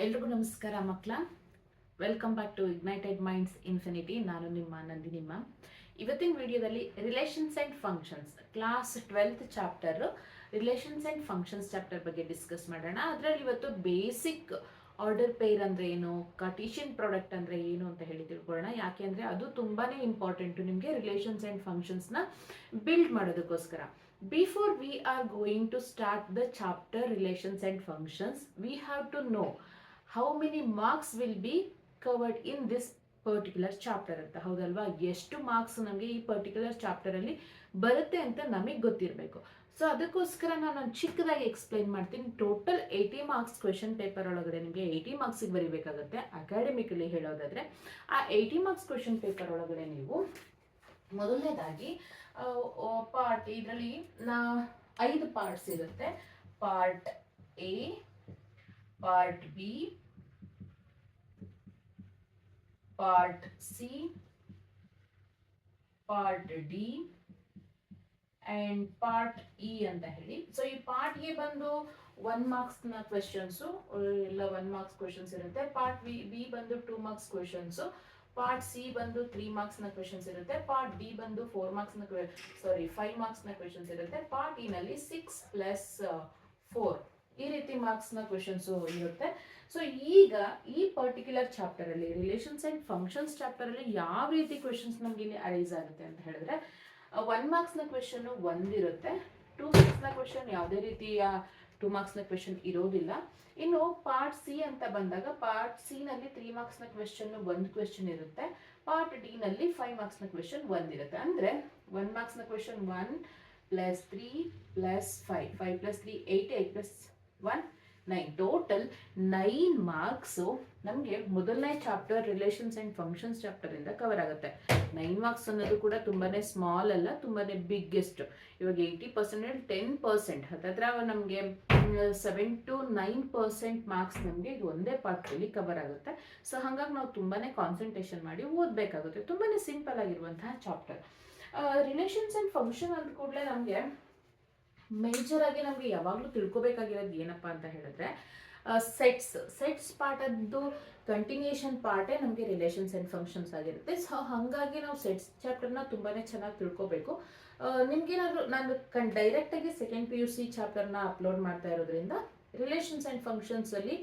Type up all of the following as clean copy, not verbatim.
ಎಲ್ರಿಗೂ ನಮಸ್ಕಾರ ಮಕ್ಕಳ. Welcome back to ignited minds infinity. ನಾನು ನಿಮ್ಮ ನಂದಿನಿ ಮ್ಯಾಮ್. ಇವತ್ತಿನ ವಿಡಿಯೋದಲ್ಲಿ relations and functions class 12th chapter relations and functions chapter ಬಗ್ಗೆ ಡಿಸ್ಕಸ್ ಮಾಡೋಣ. ಅದರಲ್ಲಿ ಇವತ್ತು ಬೇಸಿಕ್ ಆರ್ಡರ್ ಪೇರ್ ಅಂದರೆ ಏನು, ಕಾರ್ಟೀಷಿಯನ್ ಪ್ರಾಡಕ್ಟ್ ಅಂದರೆ ಏನು ಅಂತ ಹೇಳಿ ತಿಳ್ಕೊಳ್ಳೋಣ. ಯಾಕೆ ಅಂದರೆ ಅದು ತುಂಬಾ ಇಂಪಾರ್ಟೆಂಟು ನಿಮಗೆ ರಿಲೇಷನ್ಸ್ ಆ್ಯಂಡ್ ಫಂಕ್ಷನ್ಸ್ನ ಬಿಲ್ಡ್ ಮಾಡೋದಕ್ಕೋಸ್ಕರ. Before we are going to start the chapter relations and functions, we have to know how many marks will be covered in this particular chapter ಅಂತ. ಹೌದಲ್ವಾ? ಎಷ್ಟು ಮಾರ್ಕ್ಸ್ ನಮಗೆ ಈ ಪರ್ಟಿಕ್ಯುಲರ್ ಚಾಪ್ಟರಲ್ಲಿ ಬರುತ್ತೆ ಅಂತ ನಮಗೆ ಗೊತ್ತಿರಬೇಕು. ಸೊ ಅದಕ್ಕೋಸ್ಕರ ನಾನು ಚಿಕ್ಕದಾಗಿ ಎಕ್ಸ್ಪ್ಲೈನ್ ಮಾಡ್ತೀನಿ. ಟೋಟಲ್ 80 ಮಾರ್ಕ್ಸ್ ಕ್ವೆಶನ್ ಪೇಪರ್ ಒಳಗಡೆ ನಿಮಗೆ 80 ಮಾರ್ಕ್ಸಿಗೆ ಬರೀಬೇಕಾಗುತ್ತೆ. ಅಕಾಡೆಮಿಕಲಿ ಹೇಳೋದಾದರೆ ಆ 80 ಮಾರ್ಕ್ಸ್ ಕ್ವೆಶನ್ ಪೇಪರ್ ಒಳಗಡೆ ನೀವು ಮೊದಲನೇದಾಗಿ ಪಾರ್ಟ್, ಇದರಲ್ಲಿ 5 ಪಾರ್ಟ್ಸ್ ಇರುತ್ತೆ. Part A, part B, part C, part D and part E ಅಂತ ಹೇಳಿ. ಸೊ ಈ ಪಾರ್ಟ್ ಎ ಬಂದು 1 ಮಾರ್ಕ್ಸ್ ನ ಕ್ವೆಶನ್ಸ್, ಎಲ್ಲ 1 ಮಾರ್ಕ್ಸ್ ಕ್ವೆಶನ್ಸ್ ಇರುತ್ತೆ. ಪಾರ್ಟ್ ಬಿ ಬಂದು 2 ಮಾರ್ಕ್ಸ್ ಕ್ವೆಶನ್ಸ್, ಪಾರ್ಟ್ ಸಿ ಬಂದು 3 ಮಾರ್ಕ್ಸ್ ನ ಕ್ವೆಶನ್ಸ್ ಇರುತ್ತೆ. ಪಾರ್ಟ್ ಡಿ ಬಂದು 4 ಮಾರ್ಕ್ಸ್ ನ 5 ಮಾರ್ಕ್ಸ್ ನ ಕ್ವೆಶನ್ಸ್ ಇರುತ್ತೆ. ಪಾರ್ಟ್ ಇ ನಲ್ಲಿ 6+4 ಈ ರೀತಿ ಮಾರ್ಕ್ಸ್ ನ ಕ್ವೆಶನ್ಸ್ ಇರುತ್ತೆ. ಸೊ ಈಗ ಈ ಪರ್ಟಿಕ್ಯುಲರ್ ಚಾಪ್ಟರ್ ಅಲ್ಲಿ ರಿಲೇಷನ್ಸ್ ಅಂಡ್ ಫಂಕ್ಷನ್ಸ್ ಚಾಪ್ಟರ್ ಅಲ್ಲಿ ಯಾವ ರೀತಿ ಕ್ವೆಶನ್ಸ್ ನಮ್ಗೆ ಇಲ್ಲಿ ಅರೈಸ್ ಆಗುತ್ತೆ ಅಂತ ಹೇಳಿದ್ರೆ, 1 ಮಾರ್ಕ್ಸ್ ನ ಕ್ವೆಶನ್ ಒಂದಿರುತ್ತೆ. 2 ಮಾರ್ಕ್ಸ್ ನ ಕ್ವೆಶನ್ ಯಾವುದೇ ರೀತಿಯ 2 ಮಾರ್ಕ್ಸ್ ನ ಕ್ವೆಶನ್ ಇರೋದಿಲ್ಲ. ಇನ್ನು ಪಾರ್ಟ್ ಸಿ ಅಂತ ಬಂದಾಗ ಪಾರ್ಟ್ ಸಿ ನಲ್ಲಿ 3 ಮಾರ್ಕ್ಸ್ ನ ಕ್ವೆಶನ್ ಒಂದು ಕ್ವೆಶನ್ ಇರುತ್ತೆ. ಪಾರ್ಟ್ ಡಿ ನಲ್ಲಿ 5 ಮಾರ್ಕ್ಸ್ ನ ಕ್ವೆಶನ್ ಒಂದಿರುತ್ತೆ. ಅಂದ್ರೆ 1 ಮಾರ್ಕ್ಸ್ ನ ಕ್ವೆಶನ್ 1 + 3 + 5, 5 + 3 8, 8 + 1 9, ಟೋಟಲ್ 9 ಮಾರ್ಕ್ಸ್ ನಮಗೆ ಮೊದಲನೇ chapter relations and functions chapter ಇಂದ ಕವರ್ ಆಗುತ್ತೆ. 9 ಮಾರ್ಕ್ಸ್ ಅನ್ನೋದು ಕೂಡ ತುಂಬಾನೇ ಸ್ಮಾಲ್ ಅಲ್ಲ, ತುಂಬಾನೇ ಬಿಗ್ಗೆಸ್ಟ್. ಇವಾಗ 80% 10%, ಹತ್ತಿರ ನಮಗೆ 7 to 9% ಮಾರ್ಕ್ಸ್ ನಮಗೆ ಇದು ಒಂದೇ ಪಾರ್ಟಲ್ಲಿ ಕವರ್ ಆಗುತ್ತೆ. ಸೊ ಹಾಗಾಗಿ ನಾವು ತುಂಬಾನೇ ಕಾನ್ಸಂಟ್ರೇಷನ್ ಮಾಡಿ ಓದಬೇಕಾಗುತ್ತೆ. ತುಂಬಾನೇ ಸಿಂಪಲ್ ಆಗಿರುವಂತಹ ಚಾಪ್ಟರ್. ರಿಲೇಷನ್ಸ್ ಅಂಡ್ ಫಂಕ್ಷನ್ ಅಂದ ಕೂಡಲೇ ನಮಗೆ ಮೇಜರ್ ಆಗಿ ನಮಗೆ ಯಾವಾಗಲೂ ತಿಳ್ಕೊಬೇಕಾಗಿರೋದು ಏನಪ್ಪಾ ಅಂತ ಹೇಳಿದ್ರೆ, ಸೆಟ್ಸ್ ಪಾರ್ಟ್ ಅದು ಕಂಟಿನ್ಯೂಷನ್ ಪಾರ್ಟೇ ನಮಗೆ ರಿಲೇಷನ್ಸ್ ಅಂಡ್ ಫಂಕ್ಷನ್ಸ್ ಆಗಿರುತ್ತೆ. ಸೊ ಹಾಗಾಗಿ ನಾವು ಸೆಟ್ಸ್ ಚಾಪ್ಟರ್ನ ತುಂಬಾನೇ ಚೆನ್ನಾಗಿ ತಿಳ್ಕೊಬೇಕು. ನಿಮ್ಗೇನಾದ್ರು ನಾನು ಡೈರೆಕ್ಟ್ ಆಗಿ ಸೆಕೆಂಡ್ PUC ಚಾಪ್ಟರ್ನ ಅಪ್ಲೋಡ್ ಮಾಡ್ತಾ ಇರೋದ್ರಿಂದ ರಿಲೇಷನ್ಸ್ ಅಂಡ್ ಫಂಕ್ಷನ್ಸ್ ಅಲ್ಲಿ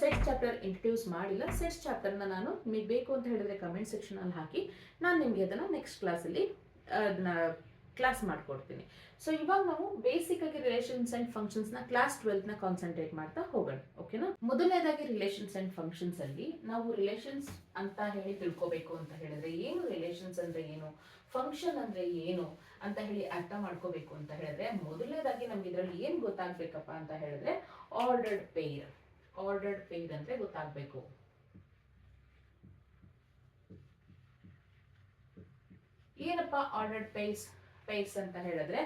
ಸೆಟ್ಸ್ ಚಾಪ್ಟರ್ ಇಂಟ್ರೊಡ್ಯೂಸ್ ಮಾಡಿಲ್ಲ. ಸೆಟ್ಸ್ ಚಾಪ್ಟರ್ನ ನಾನು ನಿಮಗೆ ಬೇಕು ಅಂತ ಹೇಳಿದ್ರೆ ಕಮೆಂಟ್ ಸೆಕ್ಷನ್ ಅಲ್ಲಿ ಹಾಕಿ ನಾನು ನಿಮಗೆ ಅದನ್ನ ನೆಕ್ಸ್ಟ್ ಕ್ಲಾಸಲ್ಲಿ ಅದನ್ನ ಕ್ಲಾಸ್ ಮಾಡ್ಕೊಡ್ತೀನಿ. ಸೊ ಇವಾಗ ನಾವು ಬೇಸಿಕ್ ಆಗಿ ರಿಲೇಷನ್ಸ್ ಅಂಡ್ ಫಂಕ್ಷನ್ಸ್ ನ ಕ್ಲಾಸ್ 12th ನ ಕಾನ್ಸಂಟ್ರೇಟ್ ಮಾಡ್ತಾ ಹೋಗೋಣ. ಓಕೆನಾ? ಮೊದಲನೇದಾಗಿ ರಿಲೇಷನ್ಸ್ ಅಂಡ್ ಫಂಕ್ಷನ್ಸ್ ಅಲ್ಲಿ ನಾವು ರಿಲೇಷನ್ಸ್ ಅಂತ ಹೇಳಿ ತಿಳ್ಕೊಬೇಕು ಅಂತ ಹೇಳಿದ್ರೆ ಏನು, ರಿಲೇಷನ್ಸ್ ಅಂದ್ರೆ ಏನು, ಫಂಕ್ಷನ್ ಅಂದ್ರೆ ಏನು ಅಂತ ಹೇಳಿ ಅರ್ಥ ಮಾಡ್ಕೋಬೇಕು ಅಂತ ಹೇಳಿದ್ರೆ, ಮೊದಲನೇದಾಗಿ ನಮ್ಗೆ ಇದರಲ್ಲಿ ಏನ್ ಗೊತ್ತಾಗ್ಬೇಕಪ್ಪ ಅಂತ ಹೇಳಿದ್ರೆ ಆರ್ಡರ್ಡ್ ಪೇರ್. ಆರ್ಡರ್ಡ್ ಪೇರ್ ಅಂದ್ರೆ ಗೊತ್ತಾಗ್ಬೇಕು. ಏನಪ್ಪಾ ಆರ್ಡರ್ಡ್ ಪೇರ್ಸ್ ಅಂತ ಹೇಳಿದ್ರೆ,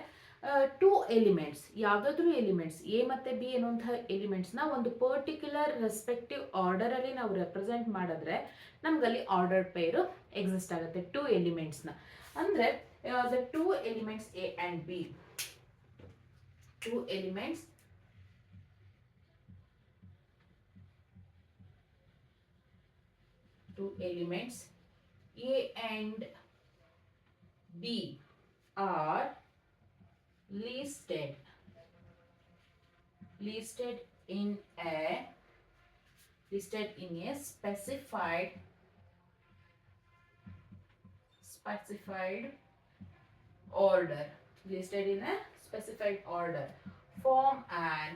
2 ಎಲಿಮೆಂಟ್ಸ್, ಯಾವ್ದಾದ್ರು ಎಲಿಮೆಂಟ್ಸ್ ಎ ಮತ್ತೆ ಬಿ ಎನ್ನುವಂತಹ ಎಲಿಮೆಂಟ್ಸ್ ನ ಒಂದು ಪರ್ಟಿಕ್ಯುಲರ್ ರೆಸ್ಪೆಕ್ಟಿವ್ ಆರ್ಡರ್ ಅಲ್ಲಿ ನಾವು ರೆಪ್ರೆಸೆಂಟ್ ಮಾಡಿದ್ರೆ ನಮ್ಗಲ್ಲಿ ಆರ್ಡರ್ಡ್ ಪೇರ್ ಎಕ್ಸಿಸ್ಟ್ ಆಗುತ್ತೆ. 2 ಎಲಿಮೆಂಟ್ಸ್ ನ ಅಂದ್ರೆ the 2 elements A and B, 2 elements A and B are listed in a specified order. Listed in a specified order. Form an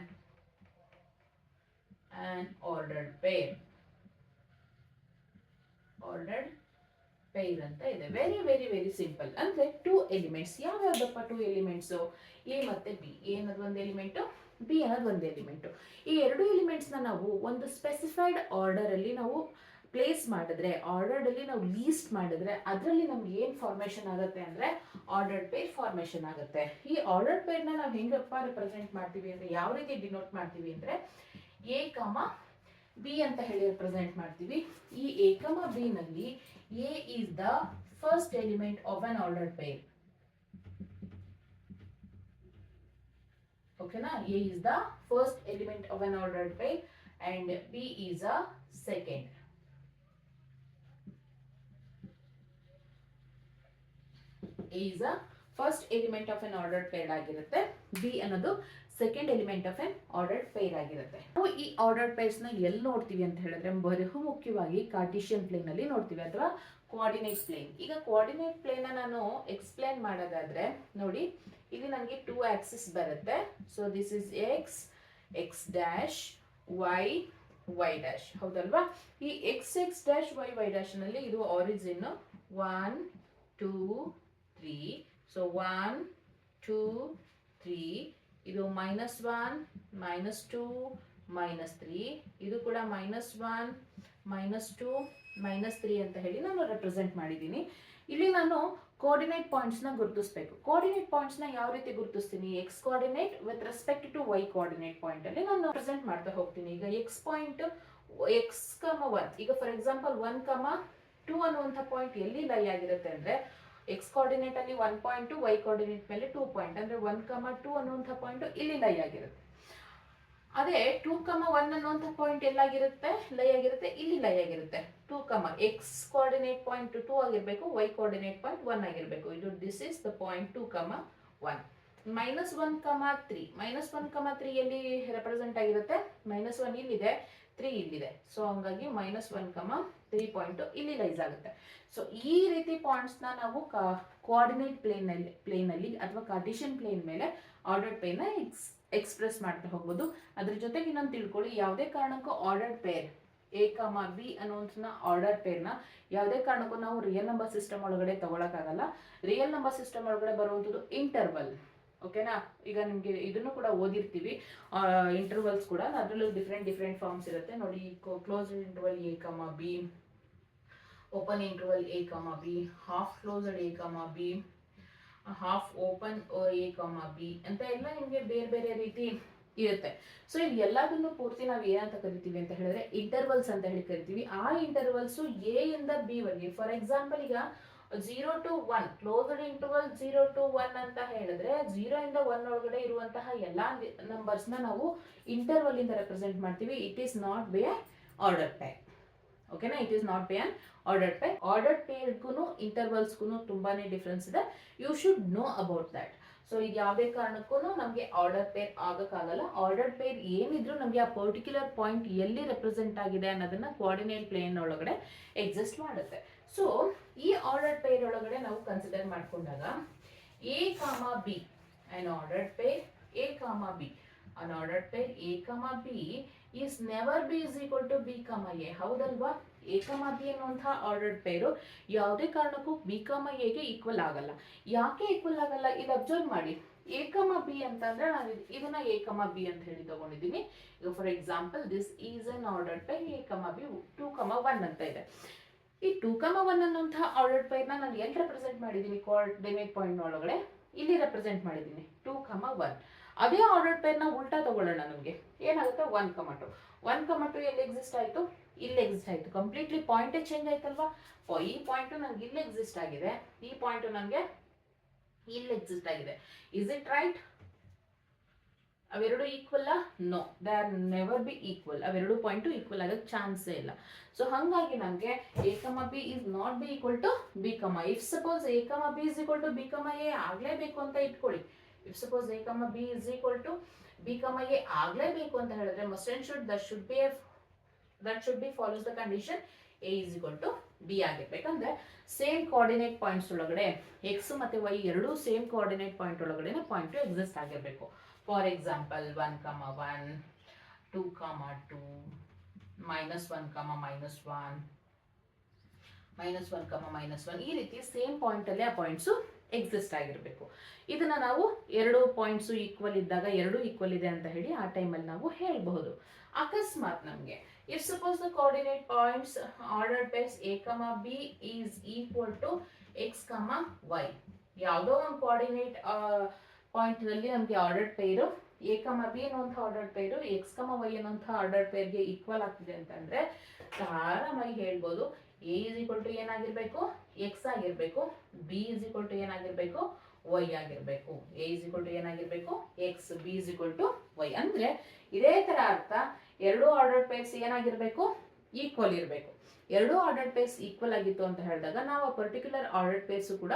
ordered pair. Ordered pair ಅಂತ ಇದೆ. Very very very simple. ಅಂದ್ರೆ 2 elements. ಯಾವ್ಯಾವ್ದಪ್ಪ 2 elements? A ಮತ್ತೆ b. A ಅನ್ನೋದು ಒಂದು element, B ಅನ್ನೋದು ಒಂದು element. ಈ 2 ಎಲಿಮೆಂಟ್ಸ್ ನ ನಾವು ಒಂದು ಸ್ಪೆಸಿಫೈಡ್ ಆರ್ಡರ್ ಅಲ್ಲಿ ನಾವು ಪ್ಲೇಸ್ ಮಾಡಿದ್ರೆ, ಆರ್ಡರ್ಡ್ ಅಲ್ಲಿ ನಾವು ಲೀಸ್ಟ್ ಮಾಡಿದ್ರೆ ಅದರಲ್ಲಿ ನಮ್ಗೆ ಏನ್ ಫಾರ್ಮೇಶನ್ ಆಗುತ್ತೆ ಅಂದ್ರೆ ಆರ್ಡರ್ಡ್ ಪೇರ್ ಫಾರ್ಮೇಶನ್ ಆಗುತ್ತೆ. ಈ ಆರ್ಡರ್ಡ್ ಪೇರ್ ನ ನಾವು ಹೆಂಗಪ್ಪ ರೆಪ್ರೆಸೆಂಟ್ ಮಾಡ್ತೀವಿ ಅಂದ್ರೆ, ಯಾವ ರೀತಿ ಡಿನೋಟ್ ಮಾಡ್ತೀವಿ ಅಂದ್ರೆ ಎ ಕಾಮ ಬಿ ಅಂತ ಹೇಳಿ ರೆಪ್ರೆಸೆಂಟ್ ಮಾಡ್ತೀವಿ. ಈ ಎ ಕಾಮ ಬಿ ನಲ್ಲಿ A is the first element of an ordered pair. Okay na? A is the first element of an ordered pair and B is a second. A is a first element of an ordered pair ಆಗಿರುತ್ತೆ, B ಅನ್ನೋದು second element of an ordered pair ಆಗಿರುತ್ತೆ. ನಾವು ಈ ordered pairs ನ ಎಲ್ಲಿ ನೋಡ್ತೀವಿ ಅಂತ ಹೇಳಿದ್ರೆ ಬಹು ಮುಖ್ಯವಾಗಿ ಕಾರ್ಟಿಷಿಯನ್ ಪ್ಲೇನ್ ಅಲ್ಲಿ ನೋಡ್ತೀವಿ ಅಥವಾ ಕೋಆರ್ಡಿನೇಟ್ ಪ್ಲೇನ್. ಈಗ ಕೋಆರ್ಡಿನೇಟ್ ಪ್ಲೇನ್ ನಾನು ಎಕ್ಸ್ಪ್ಲೇನ್ ಮಾಡೋದಾದ್ರೆ ನೋಡಿ, ಇಲ್ಲಿ ನನಗೆ 2 ಆಕ್ಸಿಸ್ ಬರುತ್ತೆ. So this is x, x dash, y, y dash, ಹೌದಲ್ವಾ? ಈ x x dash y y dash ನಲ್ಲಿ ಇದು ಆರಿಜಿನ್ 1 2 3. ಸೊ 1 2 3, ಇದು -1 -2 -3, ಇದು ಕೂಡ -1 -2 -3 ಅಂತ ಹೇಳಿ ನಾನು ರೆಪ್ರೆಸೆಂಟ್ ಮಾಡಿದ್ದೀನಿ. ಇಲ್ಲಿ ನಾನು ಕೋಆರ್ಡಿನೇಟ್ ಪಾಯಿಂಟ್ಸ್ ನ ಗುರುತಿಸಬೇಕು. ಕೋಆರ್ಡಿನೇಟ್ ಪಾಯಿಂಟ್ಸ್ ನ ಯಾವ ರೀತಿ ಗುರುತಿಸ್ತೀನಿ? X coordinate with respect to y coordinate point ಅಲ್ಲಿ ನಾನು ಪ್ರೆಸೆಂಟ್ ಮಾಡ್ತಾ ಹೋಗ್ತೀನಿ. ಈಗ ಎಕ್ಸ್ ಪಾಯಿಂಟ್ ಎಕ್ಸ್ ಕಮ 1, ಈಗ ಫಾರ್ ಎಕ್ಸಾಂಪಲ್ 1 ಕಮ 2 ಅನ್ನುವಂಥ ಪಾಯಿಂಟ್ ಎಲ್ಲಿ ಲೈ ಆಗಿರುತ್ತೆ ಅಂದ್ರೆ ಎಕ್ಸ್ ಕೋಆರ್ಡಿನೇಟ್ ಅಲ್ಲಿ 1 ಪಾಯಿಂಟ್, ವೈ ಕೋಆರ್ಡಿನೇಟ್ ಮೇಲೆ 2 ಪಾಯಿಂಟ್, ಅಂದ್ರೆ 1 ಕಮ 2 ಅನ್ನುವಂಥ ಪಾಯಿಂಟ್ ಇಲ್ಲಿ ಲೈ ಆಗಿರುತ್ತೆ. ಅದೇ 2 ಕಮ 1 ಅನ್ನುವಂಥ ಪಾಯಿಂಟ್ ಎಲ್ಲಾಗಿರುತ್ತೆ? ಲೈ ಆಗಿರುತ್ತೆ, ಇಲ್ಲಿ ಲೈ ಆಗಿರುತ್ತೆ. 2 ಕಮ ಎಕ್ಸ್ ಕೋಆರ್ಡಿನೇಟ್ ಪಾಯಿಂಟ್ 2 ಆಗಿರಬೇಕು, ವೈ ಕೋಆರ್ಡಿನೇಟ್ ಪಾಯಿಂಟ್ 1 ಆಗಿರಬೇಕು. ಇದು ದಿಸ್ ಇಸ್ ದ ಪಾಯಿಂಟ್ 2 ಕಮ 1. -1 ಕಮ 3, -1 ಕಮ 3 ಎಲ್ಲಿ ರೆಪ್ರೆಸೆಂಟ್ ಆಗಿರುತ್ತೆ? -1 ಇಲ್ಲಿದೆ, 3 ಇಲ್ಲಿದೆ. ಸೊ ಹಂಗಾಗಿ -1 ಕಮ 3 ಪಾಯಿಂಟ್ ಇಲ್ಲಿ ಲೈಸ್ ಆಗುತ್ತೆ. ಸೊ ಈ ರೀತಿ ಪಾಯಿಂಟ್ಸ್ ನ ನಾವು ಕೋಆರ್ಡಿನೇಟ್ ಪ್ಲೇನ್ ಅಲ್ಲಿ ಅಥವಾ ಕಾರ್ಟಿಷಿಯನ್ ಪ್ಲೇನ್ ಮೇಲೆ ಆರ್ಡರ್ಡ್ ಪೇರ್ ನ ಎಕ್ಸ್ಪ್ರೆಸ್ ಮಾಡ್ತಾ ಹೋಗ್ಬೋದು. ಅದ್ರ ಜೊತೆಗೆ ಇನ್ನೊಂದು ತಿಳ್ಕೊಳ್ಳಿ, ಯಾವುದೇ ಕಾರಣಕ್ಕೂ ordered peer A comma B ಅನ್ನೋಂಥ ಆರ್ಡರ್ ಪೇರ್ನ ಯಾವುದೇ ಕಾರಣಕ್ಕೂ ನಾವು ರಿಯಲ್ ನಂಬರ್ ಸಿಸ್ಟಮ್ ಒಳಗಡೆ ತಗೊಳಕ್ಕಾಗಲ್ಲ. ರಿಯಲ್ ನಂಬರ್ ಸಿಸ್ಟಮ್ ಒಳಗಡೆ ಬರುವಂಥದ್ದು ಇಂಟರ್ವಲ್. ಓಕೆನಾ? ಈಗ ನಿಮಗೆ ಇದನ್ನು ಕೂಡ ಓದಿರ್ತೀವಿ, ಇಂಟರ್ವಲ್ಸ್ ಕೂಡ. ಅದರಲ್ಲೂ ಡಿಫ್ರೆಂಟ್ ಫಾರ್ಮ್ಸ್ ಇರುತ್ತೆ ನೋಡಿ. Close interval A comma B, open interval A comma B, half closed A comma B, half open A comma B ಅಂತ ಎಲ್ಲ ನಿಮಗೆ ಬೇರೆ ಬೇರೆ ರೀತಿ ಇರುತ್ತೆ. ಸೊ ಇಲ್ಲಿ ಎಲ್ಲದನ್ನು ಪೂರ್ತಿ ನಾವು ಏನಂತ ಕರಿತೀವಿ ಅಂತ ಹೇಳಿದ್ರೆ ಇಂಟರ್ವಲ್ಸ್ ಅಂತ ಹೇಳಿ ಕರಿತೀವಿ. ಆ ಇಂಟರ್ವಲ್ಸ್ ಎ ಇಂದ ಬಿ ವರೆಗೆ, ಫಾರ್ ಎಕ್ಸಾಂಪಲ್ ಈಗ 0 to 1 ಕ್ಲೋಸ್ಡ್ ಇಂಟರ್ವಲ್ 0 to 1 ಅಂತ ಹೇಳಿದ್ರೆ 0 ಇಂದ 1 ಒಳಗಡೆ ಇರುವಂತಹ ಎಲ್ಲಾ ನಂಬರ್ಸ್ ನ ನಾವು ಇಂಟರ್ವಲ್ ಇಂದ ರೆಪ್ರೆಸೆಂಟ್ ಮಾಡ್ತೀವಿ. It is not by order pair. ಓಕೆನಾ? It is not by an ordered pair. Ordered ಪೇರ್ಗೂ ಇಂಟರ್ವಲ್ಸ್ಗೂ ತುಂಬಾನೇ ಡಿಫ್ರೆನ್ಸ್ ಇದೆ. You should know about that. So ಇದು ಯಾವುದೇ ಕಾರಣಕ್ಕೂ ನಮಗೆ ಆರ್ಡರ್ ಪೇರ್ ಆಗಕ್ಕಾಗಲ್ಲ. ಆರ್ಡರ್ಡ್ ಪೇರ್ ಏನಿದ್ರು ನಮಗೆ ಆ ಪರ್ಟಿಕ್ಯುಲರ್ ಪಾಯಿಂಟ್ ಎಲ್ಲಿ ರೆಪ್ರೆಸೆಂಟ್ ಆಗಿದೆ ಅನ್ನೋದನ್ನ ಕೋಆರ್ಡಿನೇಟ್ ಪ್ಲೇನ್ ಒಳಗಡೆ ಎಕ್ಸಿಸ್ಟ್ ಮಾಡುತ್ತೆ. ಸೊ ಈ ಆರ್ಡರ್ಡ್ ಪೇರ್ ಒಳಗಡೆ ನಾವು ಕನ್ಸಿಡರ್ ಮಾಡ್ಕೊಂಡಾಗ a comma b an ordered pair a comma b, an ordered pair a comma b is never b is equal to b comma a. ಹೌದಲ್ವಾ? a comma b ಅನ್ನುವಂಥ ordered ಪೇರು ಯಾವುದೇ ಕಾರಣಕ್ಕೂ b comma a ಗೆ equal ಆಗಲ್ಲ. ಯಾಕೆ equal ಆಗಲ್ಲ? ಇದು ಅಬ್ಸರ್ವ್ ಮಾಡಿ. a comma b ಅಂತಂದ್ರೆ ನಾನು ಇದನ್ನ a comma b ಅಂತ ಹೇಳಿ ತಗೊಂಡಿದ್ದೀನಿ. ಈಗ for example this is an ordered pair a comma b 2 comma 1 ಅಂತ ಇದೆ. ಈ 2 comma 1 ಅನ್ನುವಂಥ ಆರ್ಡರ್ಡ್ ಪೇರ್ನ ನಾನು ಎಲ್ಲಿ ರೆಪ್ರೆಸೆಂಟ್ ಮಾಡಿದ್ದೀನಿ? ಕೋಆರ್ಡಿನೇಟ್ ಪಾಯಿಂಟ್ ಒಳಗಡೆ ಇಲ್ಲಿ ರೆಪ್ರೆಸೆಂಟ್ ಮಾಡಿದ್ದೀನಿ 2 comma 1. ಅದೇ ಆರ್ಡರ್ಡ್ ಪೇರ್ನ ಉಲ್ಟಾ ತಗೊಳ್ಳೋಣ. ನಮಗೆ ಏನಾಗುತ್ತೆ? 1 comma 2. 1 comma 2 ಎಲ್ಲಿ ಎಕ್ಸಿಸ್ಟ್ ಆಯಿತು? ಇಲ್ಲಿ ಎಕ್ಸಿಸ್ಟ್ ಆಯಿತು. ಕಂಪ್ಲೀಟ್ಲಿ ಪಾಯಿಂಟೇ ಚೇಂಜ್ ಆಯ್ತಲ್ವಾ? ಈ ಪಾಯಿಂಟು ನನಗೆ ಇಲ್ಲಿ ಎಕ್ಸಿಸ್ಟ್ ಆಗಿದೆ, ಈ ಪಾಯಿಂಟು ನನಗೆ ಇಲ್ಲಿ ಎಕ್ಸಿಸ್ಟ್ ಆಗಿದೆ. Is it right? ಅವೆರಡು equal? No, they are never be equal. ಅವೆರಡು ಪಾಯಿಂಟು ಈಕ್ವಲ್ ಆಗೋಕ್ಕೆ ಚಾನ್ಸೇ ಇಲ್ಲ. ಸೊ ಹಾಗಾಗಿ ನಮಗೆ a comma b is not be equal to b comma. If suppose a comma b is equal to b comma a ಆಗಲೇಬೇಕು ಅಂತ ಇಟ್ಕೊಳ್ಳಿ. If suppose a comma b is equal to b comma a ಆಗಲೇಬೇಕು ಅಂತ ಹೇಳಿದ್ರೆ must and should that should be follows the condition A is equal to B ಆಗಿರ್ಬೇಕಂದ್ರೆ same coordinate points ಒಳಗಡೆ X ಮತ್ತೆ Y ಎರಡೂ ಸೇಮ್ ಕೋಆರ್ಡಿನೇಟ್ ಪಾಯಿಂಟ್ ಒಳಗಡೆ point exist ಆಗಿರಬೇಕು. For example 1 comma 1, 2 comma 2, -1 comma -1, -1 comma -1, ಈ ರೀತಿ ಸೇಮ್ ಪಾಯಿಂಟ್ ಅಲ್ಲಿ ಆ ಪಾಯಿಂಟ್ಸ್ ಎಕ್ಸಿಸ್ಟ್ ಆಗಿರಬೇಕು. ಇದನ್ನ ನಾವು ಎರಡು ಪಾಯಿಂಟ್ಸ್ ಈಕ್ವಲ್ ಇದ್ದಾಗ ಎರಡು ಈಕ್ವಲ್ ಇದೆ ಅಂತ ಹೇಳಿ ಆ ಟೈಮಲ್ಲಿ ನಾವು ಹೇಳಬಹುದು. ಅಕಸ್ಮಾತ್ ನಮಗೆ if suppose the coordinate points ordered pairs a comma b is equal to x comma y, ಯಾವುದೋ ಒಂದು ಕೋಆರ್ಡಿನೇಟ್ ಪಾಯಿಂಟ್ ನಲ್ಲಿ ನಮಗೆ ಆರ್ಡರ್ಡ್ ಪೇರು ಎ ಕಮ ಬಿ ಅನ್ನುವಂಥ ಆರ್ಡರ್ಡ್ ಪೇರು ಎಕ್ಸ್ ಕಮ ವೈ ಅನ್ನುವಂಥ ಆರ್ಡರ್ಡ್ ಪೇರ್ಗೆ ಈಕ್ವಲ್ ಆಗ್ತಿದೆ ಅಂತಂದ್ರೆ ಆರಾಮಾಗಿ ಹೇಳ್ಬೋದು ಎ ಇಸ್ ಈಕ್ವಲ್ ಟು ಏನಾಗಿರ್ಬೇಕು? ಎಕ್ಸ್ ಆಗಿರ್ಬೇಕು. ಬಿ ಇಸ್ ಈಕ್ವಲ್ ಟು ಏನಾಗಿರ್ಬೇಕು? ವೈ ಆಗಿರ್ಬೇಕು. ಎ ಇಸ್ ಈಕ್ವಲ್ ಟು ಏನಾಗಿರ್ಬೇಕು? X, b is equal to y. ಅಂದ್ರೆ ಇದೇ ತರ ಅರ್ಥ ಎರಡು ಆರ್ಡರ್ ಪೇರ್ಸ್ ಏನಾಗಿರ್ಬೇಕು, ಈಕ್ವಲ್ ಇರಬೇಕು. ಎರಡು ಆರ್ಡರ್ ಪೇರ್ಸ್ ಈಕ್ವಲ್ ಆಗಿತ್ತು ಅಂತ ಹೇಳಿದಾಗ ನಾವು ಆ ಪರ್ಟಿಕ್ಯುಲರ್ ಆರ್ಡರ್ ಪೇರ್ಸ್ ಕೂಡ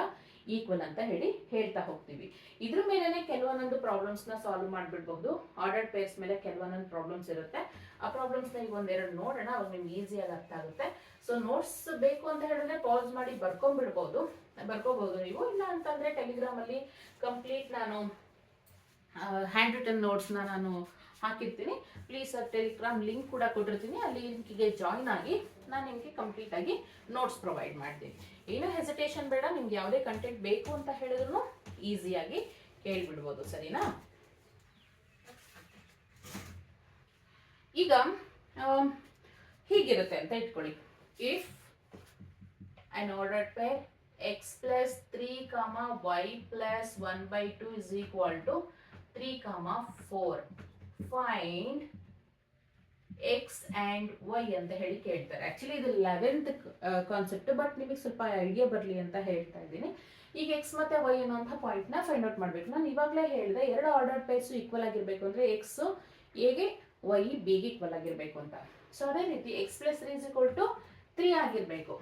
ಈಕ್ವಲ್ ಅಂತ ಹೇಳಿ ಹೇಳ್ತಾ ಹೋಗ್ತೀವಿ. ಇದ್ರ ಮೇಲೆನೆ ಕೆಲವೊಂದೊಂದು ಪ್ರಾಬ್ಲಮ್ಸ್ ನ ಸಾಲ್ವ್ ಮಾಡ್ಬಿಡ್ಬಹುದು. ಆರ್ಡರ್ ಪೇರ್ಸ್ ಮೇಲೆ ಕೆಲವೊಂದೊಂದು ಪ್ರಾಬ್ಲಮ್ಸ್ ಇರುತ್ತೆ. ಆ ಪ್ರಾಬ್ಲಮ್ಸ್ ನ ಈಗ ಒಂದೆರಡು ನೋಡೋಣ, ಅವಾಗ ನಿಮ್ಗೆ ಈಸಿಯಾಗಿ ಅರ್ಥ ಆಗುತ್ತೆ. ಸೊ ನೋಟ್ಸ್ ಬೇಕು ಅಂತ ಹೇಳಿದ್ರೆ ಪಾಸ್ ಮಾಡಿ ಬರ್ಕೊಂಡ್ಬಿಡ್ಬಹುದು, ಬರ್ಕೋಬಹುದು ನೀವು. ಇಲ್ಲ ಅಂತಂದ್ರೆ ಟೆಲಿಗ್ರಾಮ್ ಅಲ್ಲಿ ಕಂಪ್ಲೀಟ್ ನಾನು ಹ್ಯಾಂಡ್ ರಿಟನ್ ನೋಟ್ಸ್ ನಾನು ಹಾಕಿರ್ತೀನಿ. ಪ್ಲೀಸ್ ಟೆಲಿಗ್ರಾಮ್ ಲಿಂಕ್ ಕೂಡ ಕೊಟ್ಟಿರ್ತೀನಿ, ಅಲ್ಲಿ ಲಿಂಕಿಗೆ ಜಾಯಿನ್ ಆಗಿ ನಾನು ನಿಮಗೆ ಕಂಪ್ಲೀಟ್ ಆಗಿ ನೋಟ್ಸ್ ಪ್ರೊವೈಡ್ ಮಾಡ್ತೀನಿ. ಏನೂ ಹೆಸಿಟೇಷನ್ ಬೇಡ, ನಿಮ್ಗೆ ಯಾವುದೇ ಕಂಟೆಂಟ್ ಬೇಕು ಅಂತ ಹೇಳಿದ್ರು ಈಸಿಯಾಗಿ ಕೇಳ್ಬಿಡ್ಬೋದು, ಸರಿನಾ? ಈಗ ಹೀಗಿರುತ್ತೆ ಅಂತ ಇಟ್ಕೊಳ್ಳಿ. If an ordered pair x plus 3 comma y plus 1 by 2 is equal to 3 comma 4, find x and y ಅಂತ ಹೇಳಿ ಕೇಳ್ತಾರೆ. ಆಕ್ಚುಲಿ ಇದು 11th ಕಾನ್ಸೆಪ್ಟ್, ಬಟ್ ನಿಮಗೆ ಸ್ವಲ್ಪ ಐಡಿಯಾ ಬರಲಿ ಅಂತ ಹೇಳ್ತಾ ಇದ್ದೀನಿ. ಈಗ ಎಕ್ಸ್ ಮತ್ತೆ ವೈ ಅನ್ನೋಂಥ ಪಾಯಿಂಟ್ ನ ಫೈಂಡ್ ಔಟ್ ಮಾಡ್ಬೇಕು. ನಾನು ಇವಾಗಲೇ ಹೇಳಿದೆ ಎರಡು ಆರ್ಡರ್ ಪೇರ್ಸ್ ಈಕ್ವಲ್ ಆಗಿರ್ಬೇಕು ಅಂದ್ರೆ ಎಕ್ಸ್ ಎಗೆ ವೈ ಬಿಗೆ ಈಕ್ವಲ್ ಆಗಿರ್ಬೇಕು ಅಂತ. ಸೊ ಅದೇ ರೀತಿ x plus 3 is equal to 3 ಆಗಿರ್ಬೇಕು,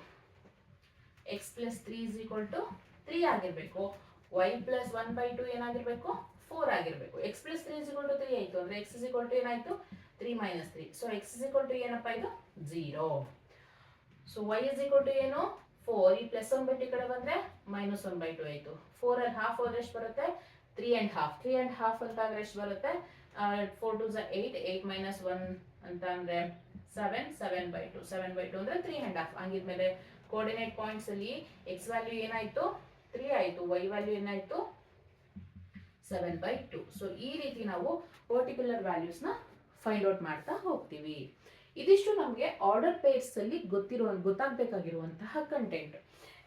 x plus 3 is equal to 3 ಆಗಿರ್ಬೇಕು. ವೈ ಪ್ಲಸ್ 1 ಬೈ 2 ಏನಾಗಿರ್ಬೇಕು, 4 ಆಗಿರ್ಬೇಕು. X plus 3 is equal to 3 ಆಯ್ತು ಅಂದ್ರೆ ಎಕ್ಸ್ ಇಸ್ ಈಕ್ವಲ್ ಟು ಏನಾಯ್ತು, 3 minus 3. So x is equal to ಏನಪ್ಪ ಇದು 0. So y is equal to ಏನು 4, ಈ ಪ್ಲಸ್ 1 ಬೈ 2 ಕಡೆ ಬಂದ್ರೆ ಮೈನಸ್ 1 ಬೈ 2 ಆಯ್ತು. 4 ಅಲ್ಲಿ ಹಾಫ್ ಹೋದ್ರೆ ಎಷ್ಟು ಬರುತ್ತೆ, 3 and half. 3 and half ಅಂತ ಅಂದ್ರೆ ಎಷ್ಟು ಬರುತ್ತೆ, 4 2 is 8, 8 minus 1 ಅಂತ ಅಂದ್ರೆ 7, 7 by 2, 7 by 2 ಅಂದ್ರೆ 3 and half. ಹಂಗಿದ್ಮೇಲೆ ಕೋಆರ್ಡಿನೇಟ್ ಪಾಯಿಂಟ್ಸ್ ಅಲ್ಲಿ ಎಕ್ಸ್ ವ್ಯಾಲ್ಯೂ ಏನಾಯ್ತು 3 ಆಯ್ತು, ವೈ ವ್ಯಾಲ್ಯೂ ಏನಾಯ್ತು 7 by 2. ಸೊ ಈ ರೀತಿ ನಾವು ಪರ್ಟಿಕ್ಯುಲರ್ ವ್ಯಾಲ್ಯೂಸ್ ನ ಫೈಂಡ್ ಔಟ್ ಮಾಡ್ತಾ ಹೋಗ್ತೀವಿ. ಇದಿಷ್ಟು ನಮಗೆ ಆರ್ಡರ್ ಪೇರ್ಸ್ ಅಲ್ಲಿ ಗೊತ್ತಾಗಬೇಕಾಗಿರುವಂತಹ ಕಂಟೆಂಟ್.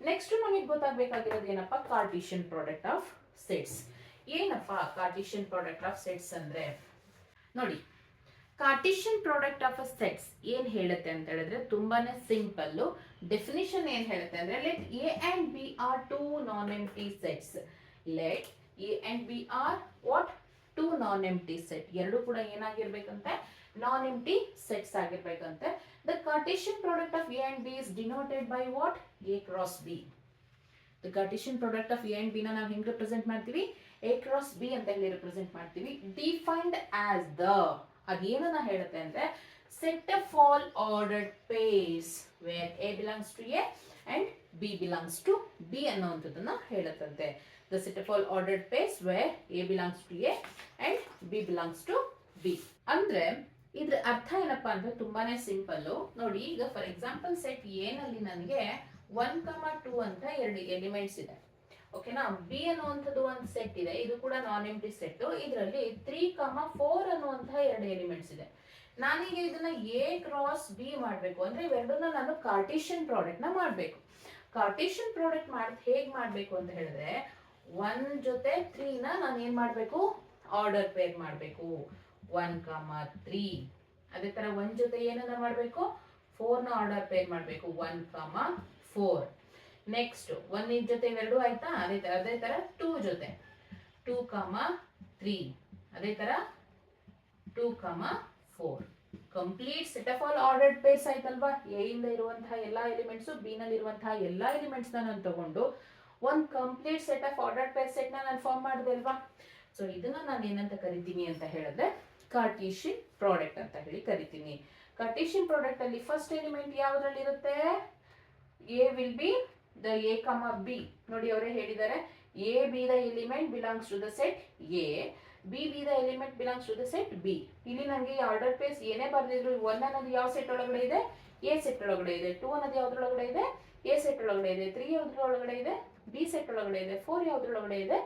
ನೆಕ್ಸ್ಟ್ ನಮಗೆ ಗೊತ್ತಾಗಬೇಕಾಗಿರೋದು ಏನಪ್ಪ, ಕಾರ್ಟಿಷಿಯನ್ ಪ್ರಾಡಕ್ಟ್ ಆಫ್ ಸೆಟ್ಸ್. ಏನಪ್ಪ ಕಾರ್ಟಿಷಿಯನ್ ಪ್ರಾಡಕ್ಟ್ ಆಫ್ ಸೆಟ್ಸ್ ಅಂದ್ರೆ, ನೋಡಿ ಕಾರ್ಟಿಷಿಯನ್ ಪ್ರಾಡಕ್ಟ್ ಆಫ್ ಸೆಟ್ಸ್ ಏನ್ ಹೇಳುತ್ತೆ ಅಂತ ಹೇಳಿದ್ರೆ ತುಂಬಾನೇ ಸಿಂಪಲ್. ಡೆಫಿನಿಷನ್ ಏನ್ ಹೇಳುತ್ತೆ ಅಂದ್ರೆ, let A and B are two non empty sets. Let A and B are what, two non empty set. ಎರಡು ಕೂಡ ಏನಾಗಿರ್ಬೇಕಂತೆ, ನಾನ್ ಎಂಪ್ಟಿ ಸೆಟ್ಸ್ ಆಗಿರ್ಬೇಕಂತೆ. The Cartesian product of A and B is denoted by what, A cross B. The Cartesian product of A and B ನ ನಾವು ಹೆಂಗ್ represent ಮಾಡ್ತೀವಿ, A cross B ಅಂತ ಹೇಳಿ ರಿಪ್ರೆಸೆಂಟ್ ಮಾಡ್ತೀವಿ. ಡಿಫೈನ್ಡ್ ಆಸ್ ದ, ಅದೇನನ್ನ ಹೇಳುತ್ತೆ ಅಂದ್ರೆ, set of all ordered pairs where a belongs to A and b belongs to B ಅನ್ನುವಂಥದ್ದನ್ನ ಹೇಳುತ್ತಂತೆ. The set of all ordered pairs where a belongs to A and b belongs to B. ಅಂದ್ರೆ ಇದ್ರ ಅರ್ಥ ಏನಪ್ಪಾ ಅಂದ್ರೆ ತುಂಬಾನೇ simple. ನೋಡಿ ಈಗ ಫಾರ್ ಎಕ್ಸಾಂಪಲ್ ಸೆಟ್ ಎ ನಲ್ಲಿ ನನಗೆ 1, 2 ಅಂತ ಎರಡು ಎಲಿಮೆಂಟ್ಸ್ ಇದೆ. ಓಕೆನಾ. ಬಿ ಅನ್ನುವಂಥದ್ದು ಒಂದು ಸೆಟ್ ಇದೆ, ಇದು ಕೂಡ ನಾನ್ ಎಂಪ್ಟಿ ಸೆಟ್. ಇದರಲ್ಲಿ 3, 4 ಅನ್ನುವಂತಹ ಎರಡು ಎಲಿಮೆಂಟ್ಸ್ ಇದೆ. ನಾನೀಗ ಇದನ್ನ ಎ ಕ್ರಾಸ್ ಬಿ ಮಾಡ್ಬೇಕು ಅಂದ್ರೆ ಇವೆರಡನ್ನ ನಾನು ಕಾರ್ಟಿಷಿಯನ್ ಪ್ರಾಡಕ್ಟ್ ನ ಮಾಡ್ಬೇಕು. ಕಾರ್ಟಿಷಿಯನ್ ಪ್ರಾಡಕ್ಟ್ ಹೇಗ್ ಮಾಡ್ಬೇಕು ಅಂತ ಹೇಳಿದ್ರೆ, 1 ಜೊತೆ 3 ನ ನಾನು ಏನ್ ಮಾಡ್ಬೇಕು, ಆರ್ಡರ್ ಪೇರ್ ಮಾಡ್ಬೇಕು, 1, 3. ಅದೇ ತರ 1 ಜೊತೆ ಏನನ್ನ ಮಾಡ್ಬೇಕು, 4 ನ ಆರ್ಡರ್ ಪೇರ್ ಮಾಡ್ಬೇಕು, 1, 4. ನೆಕ್ಸ್ಟ್ 1 ಜೊತೆ ಇವೆರಡು ಆಯ್ತಾ, ಅದೇ ತರ 2 ಜೊತೆ 2, 3. ಅದೇ ತರ 2, 4. Complete set of all ordered pairs ಆಯ್ತಲ್ವಾ. ಎ ಇಂದ ಇರುವಂತಹ ಎಲ್ಲಾ ಎಲಿಮೆಂಟ್ಸ್, ಬಿ ನಲ್ಲಿ ಇರುವಂತಹ ಎಲ್ಲಾ ಎಲಿಮೆಂಟ್ಸ್ ನಾನು ತಗೊಂಡು ಒಂದು complete set of ordered pair set ನಾನು ಫಾರ್ಮ್ ಮಾಡಿದೆ ಅಲ್ವಾ. ಸೊ ಇದನ್ನ ನಾನು ಏನಂತ ಕರಿತೀನಿ ಅಂತ ಹೇಳಿದ್ರೆ, ಕಾರ್ಟಿಷಿಯನ್ ಪ್ರಾಡಕ್ಟ್ ಅಂತ ಹೇಳಿ ಕರಿತೀನಿ. ಕಾರ್ಟಿಷಿಯನ್ ಪ್ರಾಡಕ್ಟ್ ಅಲ್ಲಿ ಫಸ್ಟ್ ಎಲಿಮೆಂಟ್ ಯಾವ್ದ್ರಲ್ಲಿ ಇರುತ್ತೆ, A will be the A comma B. ನೋಡಿ ಅವರೇ ಹೇಳಿದ್ದಾರೆ, a be the element belongs to the set A, b be the element belongs to the set B. ಇಲ್ಲಿ ನನಗೆ ಆರ್ಡರ್ ಪೇರ್ಸ್ ಏನೇ ಬರ್ದಿದ್ರು, 1 ಅನ್ನೋದು ಯಾವ ಸೆಟ್ ಒಳಗಡೆ ಇದೆ, ಎ ಸೆಟ್ ಒಳಗಡೆ ಇದೆ. 2 ಅನ್ನೋದು ಯಾವ್ದ್ರೊಳಗಡೆ ಇದೆ, ಎ ಸೆಟ್ ಒಳಗಡೆ ಇದೆ. 3 ಯಾವ್ದ್ರೊಳಗಡೆ ಇದೆ, ಬಿ ಸೆಟ್ ಒಳಗಡೆ ಇದೆ. 4 ಯಾವ್ದ್ರೊಳಗಡೆ ಇದೆ,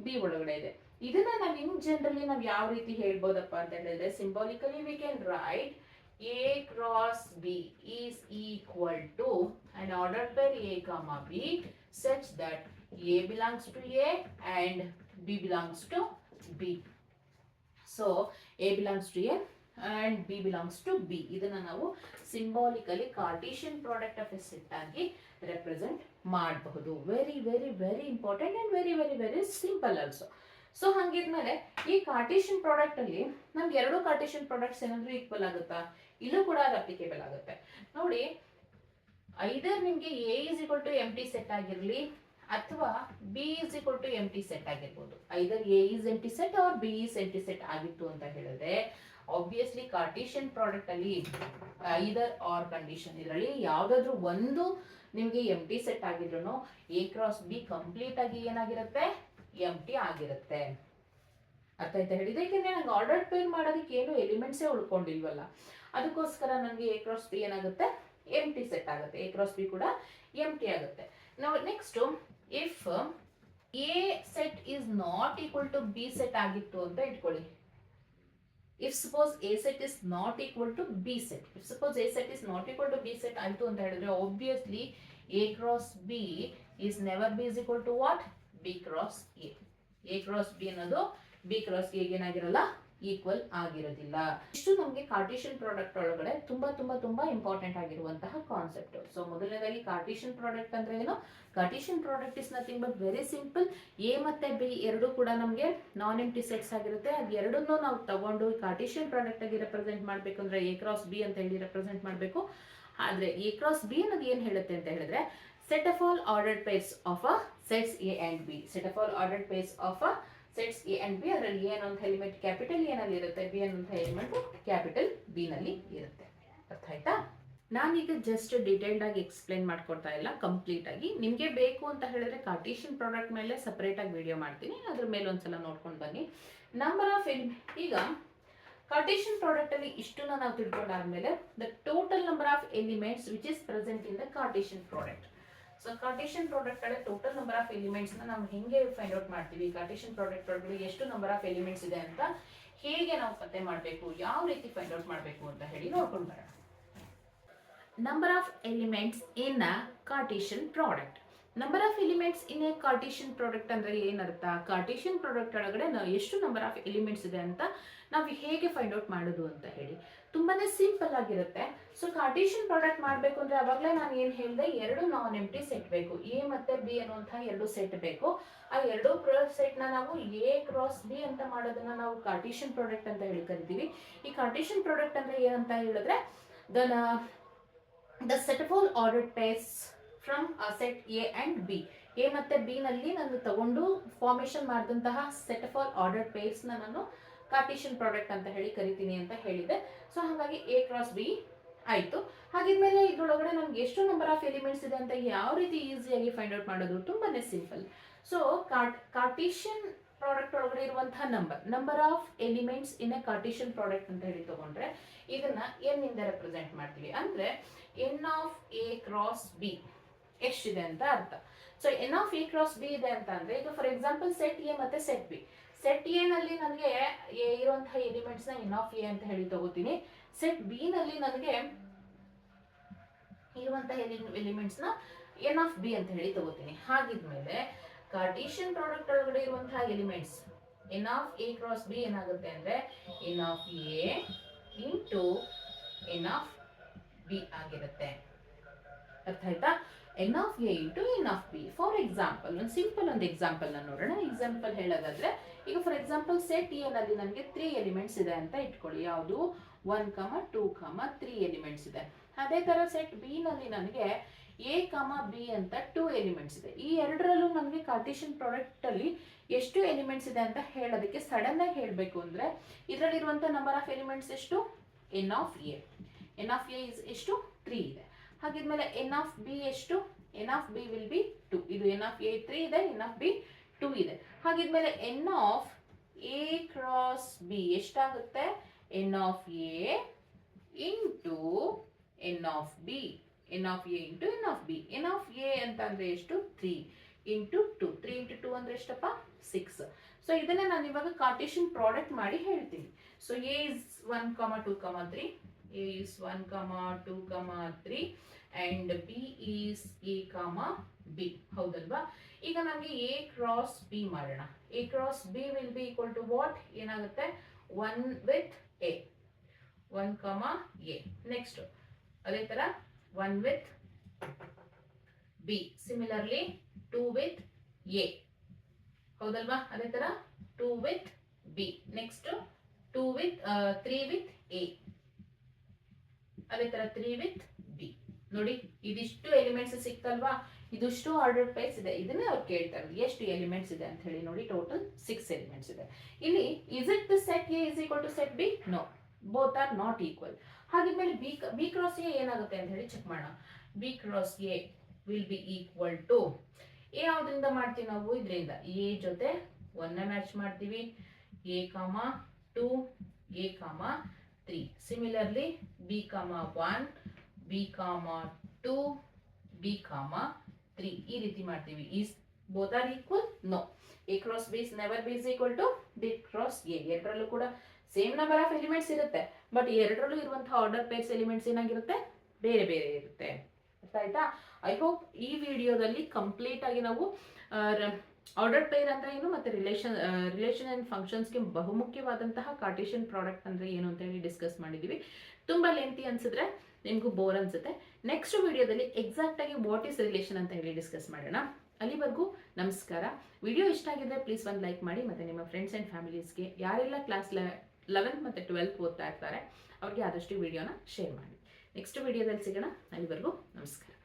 ಬಿ ಒಳಗಡೆ ಇದೆ. ಇದನ್ನ ನಾವು ಇನ್ ಜನರಲಿ ನಾವು ಯಾವ ರೀತಿ ಹೇಳ್ಬೋದಪ್ಪ ಅಂತ ಹೇಳಿದ್ರೆ, symbolically we can write A cross B is equal to an ordered pair A comma B such that A belongs to A and B belongs to B. So A belongs to A and B belongs to B. ಇದನ್ನ ನಾವು symbolically Cartesian product of a set ಆಗಿ represent ಮಾಡಬಹುದು. Very very very important and very very very simple also. So ಹಂಗಿದ್ಮೇಲೆ ಈ Cartesian product ಅಲ್ಲಿ ನಮ್ಗೆ ಎರಡು Cartesian products ಏನಾದ್ರು ಈಕ್ವಲ್ ಆಗುತ್ತಾ? ಇಲ್ಲೂ ಕೂಡ ಅದು ಅಪ್ಲಿಕೇಬಲ್ ಆಗುತ್ತೆ ನೋಡಿ. ಐದರ್ ನಿಮ್ಗೆ A is equal to empty set ಆಗಿರ್ಲಿ ಅಥವಾ B is equal to empty set ಆಗಿರ್ಬೋದು. Either A is empty set or B is empty set ಆಗಿತ್ತು ಅಂತ ಹೇಳಿದ್ರೆ ಆಬ್ವಿಯಸ್ಲಿ ಕಾರ್ಟೇಶಿಯನ್ ಪ್ರಾಡಕ್ಟ್ ಅಲ್ಲಿ ಐದರ್ ಆರ್ ಕಂಡೀಷನ್ ಇದರಲ್ಲಿ ಯಾವ್ದಾದ್ರು ಒಂದು ನಿಮ್ಗೆ ಎಂ ಟಿ ಸೆಟ್ ಆಗಿದ್ರು ಎ ಕ್ರಾಸ್ ಬಿ ಕಂಪ್ಲೀಟ್ ಆಗಿ ಏನಾಗಿರುತ್ತೆ? ಎಂ ಟಿ ಆಗಿರುತ್ತೆ. ಅರ್ಥ ಆಯ್ತಾ ಹೇಳಿದ್ರೆ? ಯಾಕೆಂದ್ರೆ ನಂಗೆ ಆರ್ಡರ್ ಪೇರ್ ಮಾಡೋದಕ್ಕೆ ಏನು ಎಲಿಮೆಂಟ್ಸೇ ಉಳ್ಕೊಂಡಿಲ್ವಲ್ಲ, ಅದಕ್ಕೋಸ್ಕರ ನನಗೆ ಎ ಕ್ರಾಸ್ ಬಿ ಏನಾಗುತ್ತೆ? ಎಂ ಟಿ ಸೆಟ್ ಆಗುತ್ತೆ. ಎ ಕ್ರಾಸ್ ಬಿ ಕೂಡ ಎಂ ಟಿ ಆಗುತ್ತೆ. ನಾವು next if A set is not equal to B set ಆಗಿತ್ತು ಅಂತ ಇಟ್ಕೊಳ್ಳಿ. If suppose A set is not equal to B set, if suppose A set is not equal to B set ಆಯ್ತು ಅಂತ ಹೇಳಿದ್ರೆ obviously A cross B is never be is equal to what? B cross A. A cross B ಅನ್ನೋದು B cross A ಏನಾಗಿರಲ್ಲ? Equal ಆಗಿರೋದಿಲ್ಲ. ಇಷ್ಟು ನಮಗೆ Cartesian product ಒಳಗಡೆ ತುಂಬಾ ತುಂಬಾ ತುಂಬಾ ಇಂಪಾರ್ಟೆಂಟ್ ಆಗಿರುವಂತಹ ಕಾನ್ಸೆಪ್ಟ್. ಸೊ ಮೊದಲನೇದಾಗಿ ಕಾರ್ಟೇಶಿಯನ್ ಪ್ರಾಡಕ್ಟ್ ಅಂದ್ರೆ ಏನು? Cartesian product is nothing but very simple. A ಮತ್ತೆ ಬಿ ಎರಡು ಕೂಡ ನಮಗೆ ನಾನ್ ಎಂಟಿ ಸೆಟ್ಸ್ ಆಗಿರುತ್ತೆ. ಅದು ಎರಡನ್ನೂ ನಾವು ತಗೊಂಡು ಕಾರ್ಟೇಶಿಯನ್ ಪ್ರಾಡಕ್ಟ್ ಆಗಿ ರೆಪ್ರೆಸೆಂಟ್ ಮಾಡಬೇಕು ಅಂದ್ರೆ ಎ ಕ್ರಾಸ್ ಬಿ ಅಂತ ಹೇಳಿ ರೆಪ್ರೆಸೆಂಟ್ ಮಾಡಬೇಕು. ಆದ್ರೆ ಎ ಕ್ರಾಸ್ ಬಿ ಅನ್ನೋದು ಏನ್ ಹೇಳುತ್ತೆ ಅಂತ ಹೇಳಿದ್ರೆ set of all ordered pairs of a sets A and B. Set of all ordered pairs of a sets A and B. ಅದರಲ್ಲಿ A ಅನ್ನೋ ಎಲಿಮೆಂಟ್ ಕ್ಯಾಪಿಟಲ್ A ನಲ್ಲಿ ಇರುತ್ತೆ, B ಅನ್ನೋ ಎಲಿಮೆಂಟ್ ಕ್ಯಾಪಿಟಲ್ B ನಲ್ಲಿ ಇರುತ್ತೆ. ಅರ್ಥ ಆಯ್ತಾ? ನಾನೀಗ ಜಸ್ಟ್ ಡೀಟೇಲ್ಡ್ ಆಗಿ ಎಕ್ಸ್ಪ್ಲೈನ್ ಮಾಡ್ಕೊಡ್ತಾ ಇಲ್ಲ, ಕಂಪ್ಲೀಟ್ ಆಗಿ. ನಿಮಗೆ ಬೇಕು ಅಂತ ಹೇಳಿದ್ರೆ ಕಾರ್ಟೇಶಿಯನ್ ಪ್ರಾಡಕ್ಟ್ ಮೇಲೆ ಸಪರೇಟ್ ಆಗಿ ವಿಡಿಯೋ ಮಾಡ್ತೀನಿ, ಅದ್ರ ಮೇಲೆ ಒಂದ್ಸಲ ನೋಡ್ಕೊಂಡು ಬನ್ನಿ. ನಂಬರ್ ಆಫ್ ಈಗ ಕಾರ್ಟೇಶಿಯನ್ ಪ್ರಾಡಕ್ಟ್ ಅಲ್ಲಿ ಇಷ್ಟನ್ನ ನಾವು ತಿಳ್ಕೊಂಡಾದ್ಮೇಲೆ the total number of elements which is present in the Cartesian product. So Cartesian product ಅಲ್ಲಿ ಟೋಟಲ್ ನಂಬರ್ ಆಫ್ ಎಲಿಮೆಂಟ್ಸ್ ನಾವು ಹೆಂಗೆ ಫೈಂಡ್ ಔಟ್ ಮಾಡ್ತೀವಿ? ಕಾರ್ಟೇಶಿಯನ್ ಪ್ರಾಡಕ್ಟ್ ಒಳಗಡೆ ಎಷ್ಟು ನಂಬರ್ ಆಫ್ ಎಲಿಮೆಂಟ್ಸ್ ಇದೆ ಅಂತ ಹೇಗೆ ನಾವು ಪತ್ತೆ ಮಾಡಬೇಕು, ಯಾವ ರೀತಿ ಫೈಂಡ್ ಔಟ್ ಮಾಡಬೇಕು ಅಂತ ಹೇಳಿ ನೋಡ್ಕೊಂಡು ಬರೋಣ. Number of elements in a Cartesian product. Number of elements in a Cartesian product ಅಂದ್ರೆ ಏನರ್ಥ? ಕಾರ್ಟೇಶಿಯನ್ ಪ್ರಾಡಕ್ಟ್ ಒಳಗಡೆ ನಾವು ಎಷ್ಟು ನಂಬರ್ ಆಫ್ ಎಲಿಮೆಂಟ್ಸ್ ಇದೆ ಅಂತ ನಾವು ಹೇಗೆ ಫೈಂಡ್ ಔಟ್ ಮಾಡೋದು ಅಂತ ಹೇಳಿ ತುಂಬಾನೇ ಸಿಂಪಲ್ ಆಗಿರುತ್ತೆ. ಸೊ ಕಾರ್ಟೇಶಿಯನ್ ಪ್ರಾಡಕ್ಟ್ ಮಾಡಬೇಕು ಅಂದ್ರೆ ಅವಾಗಲೇ ನಾನು ಏನು ಹೇಳಿದೆ, ಎರಡು ನಾನ್ ಎಂಟಿ ಸೆಟ್ ಬೇಕು. ಎ ಮತ್ತೆ ಬಿ ಅನ್ನುವಂತಹ ಎರಡು ಸೆಟ್ ಬೇಕು. ಆ ಎರಡು ಸೆಟ್ ನಾವು ಎ ಕ್ರಾಸ್ ಬಿ ಅಂತ ಮಾಡೋದನ್ನ ನಾವು ಕಾರ್ಟೇಶಿಯನ್ ಪ್ರಾಡಕ್ಟ್ ಅಂತ ಹೇಳಿ ಕರಿತೀವಿ. ಈ ಕಾರ್ಟೇಶಿಯನ್ ಪ್ರಾಡಕ್ಟ್ ಅಂದ್ರೆ ಏನಂತ ಹೇಳಿದ್ರೆ the set of all ordered pairs from set A and B. A ಮತ್ತೆ ಬಿ ನಲ್ಲಿ ನಾನು ತಗೊಂಡು ಫಾರ್ಮೇಶನ್ ಮಾಡಿದಂತಹ set of all ordered pairs ನಾನು ಕಾರ್ಟೇಶಿಯನ್ ಪ್ರಾಡಕ್ಟ್ ಅಂತ ಹೇಳಿ ಕರಿತೀನಿ ಅಂತ ಹೇಳಿದೆ. ಸೊ ಹಾಗಾಗಿ ಎ ಕ್ರಾಸ್ ಬಿ ಆಯ್ತು. ಹಾಗಿದ್ಮೇಲೆ ಇದ್ರೊಳಗಡೆ ನಮ್ಗೆ ಎಷ್ಟು ನಂಬರ್ ಆಫ್ ಎಲಿಮೆಂಟ್ಸ್ ಇದೆ ಅಂತ ಯಾವ ರೀತಿ ಈಸಿಯಾಗಿ ಫೈಂಡ್ ಔಟ್ ಮಾಡೋದು? ತುಂಬಾನೇ ಸಿಂಪಲ್. ಸೊ ಕಾರ್ಟೇಶಿಯನ್ ಪ್ರಾಡಕ್ಟ್ ಒಳಗಡೆ ಇರುವಂತಹ number of elements in a Cartesian product ಅಂತ ಹೇಳಿ ತಗೊಂಡ್ರೆ ಇದನ್ನ ಎನ್ ಇಂದ ರೆಪ್ರೆಸೆಂಟ್ ಮಾಡ್ತೀವಿ. ಅಂದ್ರೆ N of A cross B ಎಷ್ಟಿದೆ ಅಂತ ಅರ್ಥ. So N of A cross B ಇದೆ ಅಂತ ಅಂದ್ರೆ ಈಗ ಫಾರ್ ಎಕ್ಸಾಂಪಲ್ ಸೆಟ್ ಎ ಮತ್ತೆ ಸೆಟ್ ಬಿ. ಸೆಟ್ ಎ ನಲ್ಲಿ ನನಗೆ ಇರುವಂತಹ ಎಲಿಮೆಂಟ್ಸ್ ನ ಎನ್ ಆಫ್ ಎ ಅಂತ ಹೇಳಿ ತಗೋತೀನಿ. ಸೆಟ್ ಬಿ ನಲ್ಲಿ ನನಗೆ ಇರುವಂತಹ ಎಲಿಮೆಂಟ್ಸ್ ನ ಎನ್ ಆಫ್ ಬಿ ಅಂತ ಹೇಳಿ ತಗೋತೀನಿ. ಹಾಗಿದ್ಮೇಲೆ ಕಾರ್ಟೇಶಿಯನ್ ಪ್ರಾಡಕ್ಟ್ ಒಳಗಡೆ ಇರುವಂತಹ elements N of A cross B ಏನಾಗುತ್ತೆ ಅಂದ್ರೆ N of A into n of B ಆಗಿರುತ್ತೆ. ಅರ್ಥ ಆಯ್ತಾ? N of A into n of B. For example ಒಂದು ಸಿಂಪಲ್ ಒಂದು ಎಕ್ಸಾಂಪಲ್ ನ ನೋಡೋಣ. ಎಕ್ಸಾಂಪಲ್ ಹೇಳೋದಾದ್ರೆ ಈಗ ಫಾರ್ ಎಕ್ಸಾಂಪಲ್ ಸೆಟ್ ಎ ನಲ್ಲಿ ನನಗೆ 3 ಎಲಿಮೆಂಟ್ಸ್ ಇದೆ ಅಂತ ಇಟ್ಕೊಳ್ಳಿ. ಯಾವುದು? 1, 2, 3 ಎಲಿಮೆಂಟ್ಸ್ ಇದೆ. ಅದೇ ತರ ಸೆಟ್ ಬಿ ನಲ್ಲಿ ನನಗೆ ಎ ಬಿ ಅಂತ 2 ಎಲಿಮೆಂಟ್ಸ್ ಇದೆ. ಈ ಎರಡರಲ್ಲೂ ನನಗೆ ಕಾರ್ಟೇಶಿಯನ್ ಪ್ರಾಡಕ್ಟ್ ಅಲ್ಲಿ ಎಷ್ಟು ಎಲಿಮೆಂಟ್ಸ್ ಇದೆ ಅಂತ ಹೇಳೋದಕ್ಕೆ ಸಡನ್ ಆಗಿ ಹೇಳಬೇಕು ಅಂದ್ರೆ ಇದರಲ್ಲಿರುವಂತ ನಂಬರ್ ಆಫ್ ಎಲಿಮೆಂಟ್ಸ್ ಎಷ್ಟು? N of A. N of A is ಎಷ್ಟು? 3 ಇದೆ. ಹಾಗಿದ್ಮೇಲೆ ಎನ್ ಆಫ್ ಬಿ ಎಷ್ಟು? N of B will be 2. ಇದು ಎನ್ ಆಫ್ ಎ 3 ಇದೆ, ಎನ್ ಆಫ್ ಬಿ 2 ಇದೆ. ಹಾಗಿದ್ಮೇಲೆ n of A cross B ಎಷ್ಟಾಗುತ್ತೆ? N of A into n of B. N of A into n of B. N of A ಅಂತ ಅಂದ್ರೆ ಎಷ್ಟು? 3 into 2. 3 into 2 ಅಂದ್ರೆ ಎಷ್ಟಪ್ಪ? 6. ಸೊ ಇದನ್ನ ನಾನು ಇವಾಗ ಕಾರ್ಟೇಶಿಯನ್ ಪ್ರಾಡಕ್ಟ್ ಮಾಡಿ ಹೇಳ್ತೀನಿ. So A is 1, 2, 3. A is 1, 2, 3 and B is A, B. ಹೌದಲ್ವಾ? ಈಗ ನಮಗೆ A cross B ಮಾಡೋಣ. A cross B will be equal to what? ಏನಾಗುತ್ತೆ? 1 with A. 1, A. Next. ಅದೇ ತರ 1 with B. Similarly 2 with A. ಹೌದಲ್ವಾ? ಅದೇ ತರ 2 with B. Next 2 with 3 with A. ಅದೇ ತರ 3 with B. ನೋಡಿ ಇದಿಷ್ಟು ಎಲಿಮೆಂಟ್ಸ್ ಸಿಕ್ತಲ್ವಾ, ಇದಿಷ್ಟು ಆರ್ಡರ್ ಪೇರ್ಸ್ ಇದೆ. ಇದನ್ನೇ ಅವ್ರು ಕೇಳ್ತಾರೆ ಎಷ್ಟು ಎಲಿಮೆಂಟ್ಸ್ ಇದೆ ಅಂತ ಹೇಳಿ. ನೋಡಿ ಟೋಟಲ್ 6 ಎಲಿಮೆಂಟ್ಸ್ ಇದೆ. ಇಲ್ಲಿ is it the set A is equal to set B? No, both are not equal. ಹಾಗಿದ್ಮೇಲೆ ಬಿ ಕ್ರಾಸ್ ಎ ಏನಾಗುತ್ತೆ ಅಂತ ಹೇಳಿ ಚೆಕ್ ಮಾಡೋಣ. B cross A will B equal to A ಯಾವ್ದ್ರಿಂದ ಮಾಡ್ತೀವಿ ನಾವು? ಇದರಿಂದ ಎ ಜೊತೆ 1 ಮ್ಯಾಚ್ ಮಾಡ್ತೀವಿ, ಎ ಕಾಮ 2, ಎ ಕಾಮ 3. Similarly B com 1, B com 2, B com 3 ಈ ರೀತಿ ಮಾಡ್ತೀವಿ. Is both are equal? No. A cross B is never be is equal to B cross A. ಎರಡರಲ್ಲೂ ಕೂಡ ಸೇಮ್ ನಂಬರ್ ಆಫ್ ಎಲಿಮೆಂಟ್ಸ್ ಇರುತ್ತೆ, but ಎರಡರಲ್ಲೂ ಇರುವಂತಹ ಆರ್ಡರ್ ಪೇರ್ಸ್ ಎಲಿಮೆಂಟ್ಸ್ ಏನಾಗಿರುತ್ತೆ? ಬೇರೆ ಬೇರೆ ಇರುತ್ತೆ. ಅರ್ಥ ಆಯ್ತಾ? ಐ ಹೋಪ್ ಈ ವಿಡಿಯೋದಲ್ಲಿ ಕಂಪ್ಲೀಟ್ ಆಗಿ ನಾವು ಆರ್ಡರ್ ಪೇರ್ ಅಂದ್ರೆ ಏನು ಮತ್ತೆ ರಿಲೇಷನ್ ಅಂಡ್ ಫಂಕ್ಷನ್ಸ್ಗೆ ಬಹುಮುಖ್ಯವಾದಂತಹ ಕಾರ್ಟೇಷಿಯನ್ ಪ್ರಾಡಕ್ಟ್ ಅಂದ್ರೆ ಏನು ಅಂತ ಹೇಳಿ ಡಿಸ್ಕಸ್ ಮಾಡಿದೀವಿ. ತುಂಬಾ ಲೆಂತಿ ಅನ್ಸಿದ್ರೆ ನಿಮ್ಗೂ ಬೋರ್ ಅನ್ಸುತ್ತೆ. ನೆಕ್ಸ್ಟ್ ವಿಡಿಯೋದಲ್ಲಿ ಎಕ್ಸಾಕ್ಟ್ ಆಗಿ ವಾಟ್ ಈಸ್ ರಿಲೇಷನ್ ಅಂತ ಹೇಳಿ ಡಿಸ್ಕಸ್ ಮಾಡೋಣ. ಅಲ್ಲಿವರೆಗೂ ನಮಸ್ಕಾರ. ವಿಡಿಯೋ ಇಷ್ಟ ಆಗಿದ್ರೆ ಪ್ಲೀಸ್ ಒಂದು ಲೈಕ್ ಮಾಡಿ, ಮತ್ತೆ ನಿಮ್ಮ ಫ್ರೆಂಡ್ಸ್ ಅಂಡ್ ಫ್ಯಾಮಿಲೀಸ್ಗೆ ಯಾರೆಲ್ಲ ಕ್ಲಾಸ್ 11th ಮತ್ತು 12th ಓದ್ತಾ ಇರ್ತಾರೆ ಅವ್ರಿಗೆ ಆದಷ್ಟು ವಿಡಿಯೋನ ಶೇರ್ ಮಾಡಿ. ನೆಕ್ಸ್ಟ್ ವಿಡಿಯೋದಲ್ಲಿ ಸಿಗೋಣ. ಅಲ್ಲಿವರೆಗೂ ನಮಸ್ಕಾರ.